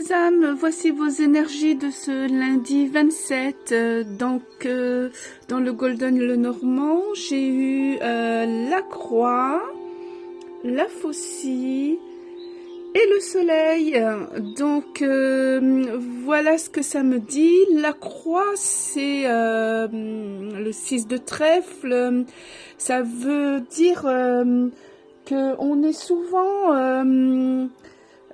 les âmes, voici vos énergies de ce lundi 27. Dans le Golden Lenormand, j'ai eu la croix, la faucille et le soleil. Voilà ce que ça me dit. La croix, c'est le 6 de trèfle. Ça veut dire qu'on est souvent...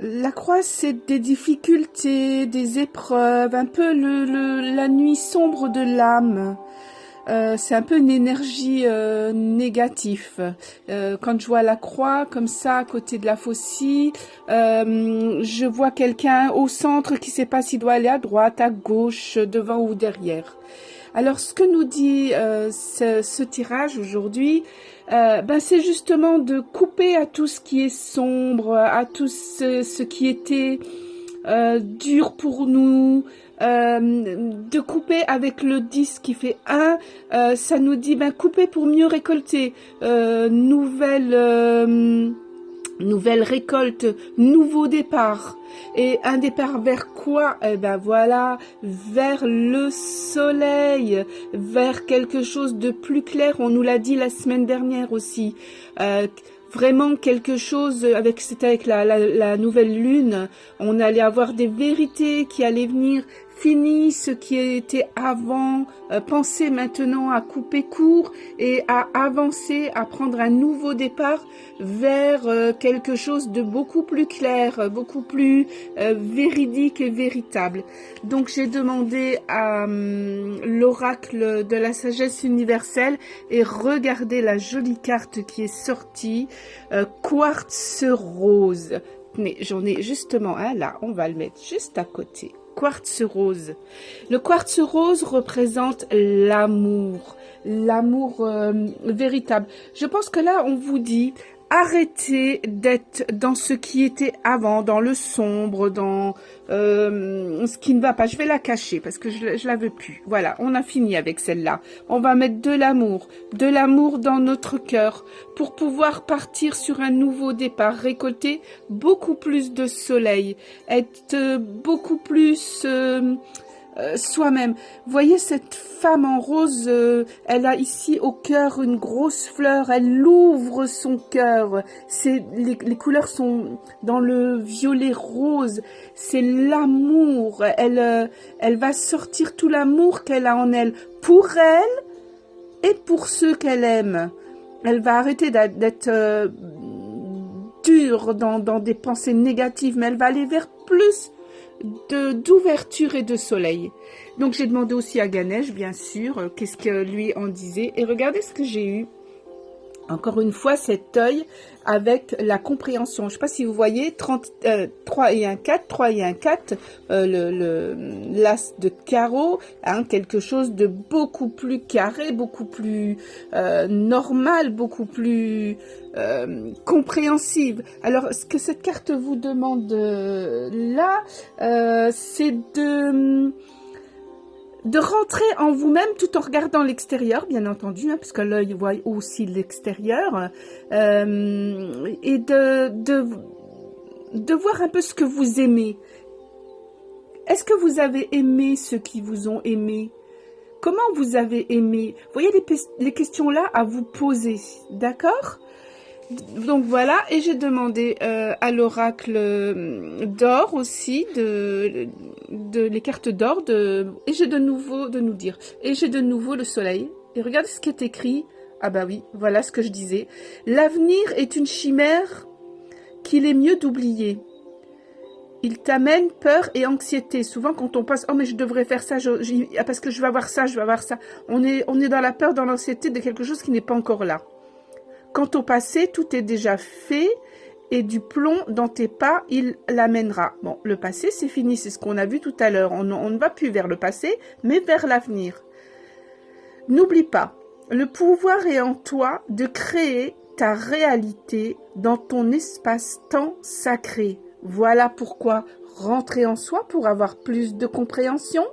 la croix, c'est des difficultés, des épreuves, un peu la nuit sombre de l'âme. C'est un peu une énergie négative. Quand je vois la croix comme ça à côté de la faucille, je vois quelqu'un au centre qui ne sait pas s'il doit aller à droite, à gauche, devant ou derrière. Alors, ce que nous dit ce tirage aujourd'hui, c'est justement de couper à tout ce qui est sombre, à tout ce qui était dur pour nous, de couper avec le 10 qui fait 1, ça nous dit couper pour mieux récolter, nouvelle récolte, nouveau départ. Et un départ vers quoi? Voilà, vers le soleil, vers quelque chose de plus clair. On nous l'a dit la semaine dernière aussi. Vraiment quelque chose, c'était avec la nouvelle lune, on allait avoir des vérités qui allaient venir. Fini ce qui était avant, pensez maintenant à couper court et à avancer, à prendre un nouveau départ vers quelque chose de beaucoup plus clair, beaucoup plus véridique et véritable. Donc j'ai demandé à l'oracle de la sagesse universelle et regardez la jolie carte qui est sortie, quartz rose. Mais j'en ai justement un là, on va le mettre juste à côté. Quartz rose. Le quartz rose représente l'amour, l'amour véritable. Je pense que là, on vous dit, arrêtez d'être dans ce qui était avant, dans le sombre, dans ce qui ne va pas. Je vais la cacher parce que je la veux plus. Voilà, on a fini avec celle-là. On va mettre de l'amour dans notre cœur pour pouvoir partir sur un nouveau départ, récolter beaucoup plus de soleil, être beaucoup plus soi-même. Voyez cette femme en rose, elle a ici au cœur une grosse fleur, elle ouvre son cœur, les couleurs sont dans le violet rose, c'est l'amour, elle va sortir tout l'amour qu'elle a en elle, pour elle et pour ceux qu'elle aime. Elle va arrêter d'être dure dans des pensées négatives, mais elle va aller vers plus d'ouverture et de soleil. Donc j'ai demandé aussi à Ganesh, bien sûr, qu'est-ce que lui en disait. Et regardez ce que j'ai eu. Encore une fois, cet œil avec la compréhension. Je ne sais pas si vous voyez, 3 et 1, 4, 3 et 1, 4, l'as de carreau, quelque chose de beaucoup plus carré, beaucoup plus normal, beaucoup plus compréhensive. Alors, ce que cette carte vous demande là, c'est de rentrer en vous-même tout en regardant l'extérieur, bien entendu, parce que l'œil voit aussi l'extérieur, et de voir un peu ce que vous aimez. Est-ce que vous avez aimé ceux qui vous ont aimé? Comment vous avez aimé? Vous voyez les questions là à vous poser, d'accord? Donc voilà, et j'ai demandé à l'oracle d'or aussi, de les cartes d'or, et j'ai de nouveau de nous dire, et j'ai de nouveau le soleil. Et regardez ce qui est écrit. Ah bah oui, voilà ce que je disais. L'avenir est une chimère qu'il est mieux d'oublier. Il t'amène peur et anxiété. Souvent quand on passe, oh mais je devrais faire ça, parce que je vais avoir ça, je vais avoir ça. On est dans la peur, dans l'anxiété de quelque chose qui n'est pas encore là. Quant au passé, tout est déjà fait et du plomb dans tes pas, il l'amènera. Bon, le passé, c'est fini, c'est ce qu'on a vu tout à l'heure. On ne va plus vers le passé, mais vers l'avenir. N'oublie pas, le pouvoir est en toi de créer ta réalité dans ton espace-temps sacré. Voilà pourquoi rentrer en soi pour avoir plus de compréhension,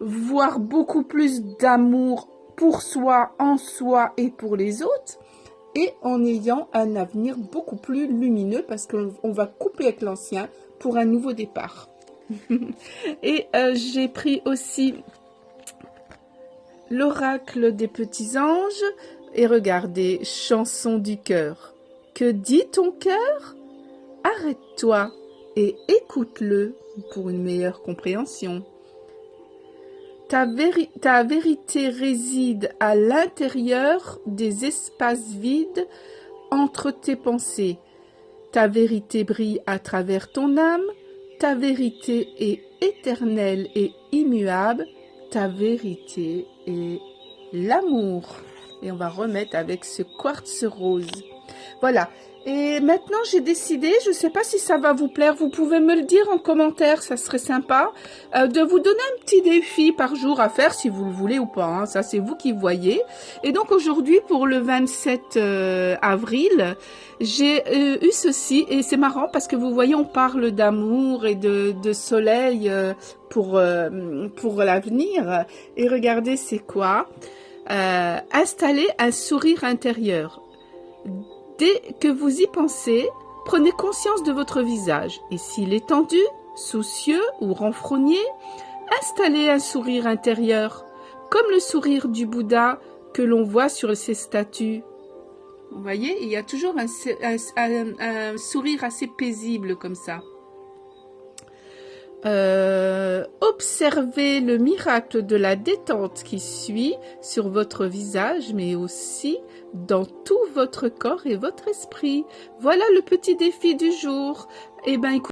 voir beaucoup plus d'amour pour soi, en soi et pour les autres, et en ayant un avenir beaucoup plus lumineux parce qu'on va couper avec l'ancien pour un nouveau départ. Et j'ai pris aussi l'oracle des petits anges. Et regardez, chanson du cœur. Que dit ton cœur? Arrête-toi et écoute-le pour une meilleure compréhension. Ta vérité réside à l'intérieur des espaces vides entre tes pensées. Ta vérité brille à travers ton âme. Ta vérité est éternelle et immuable. Ta vérité est l'amour. Et on va remettre avec ce quartz rose. Voilà. Et maintenant, j'ai décidé, je ne sais pas si ça va vous plaire, vous pouvez me le dire en commentaire, ça serait sympa, de vous donner un petit défi par jour à faire, si vous le voulez ou pas, hein, ça c'est vous qui voyez. Et donc aujourd'hui, pour le 27 avril, j'ai eu ceci, et c'est marrant parce que vous voyez, on parle d'amour et de soleil pour l'avenir. Et regardez, c'est quoi? Installer un sourire intérieur. Dès que vous y pensez, prenez conscience de votre visage et s'il est tendu, soucieux ou renfrogné, installez un sourire intérieur, comme le sourire du Bouddha que l'on voit sur ses statues. Vous voyez, il y a toujours un sourire assez paisible comme ça. Observez le miracle de la détente qui suit sur votre visage, mais aussi dans tout votre corps et votre esprit. Voilà le petit défi du jour. Eh ben, écoutez,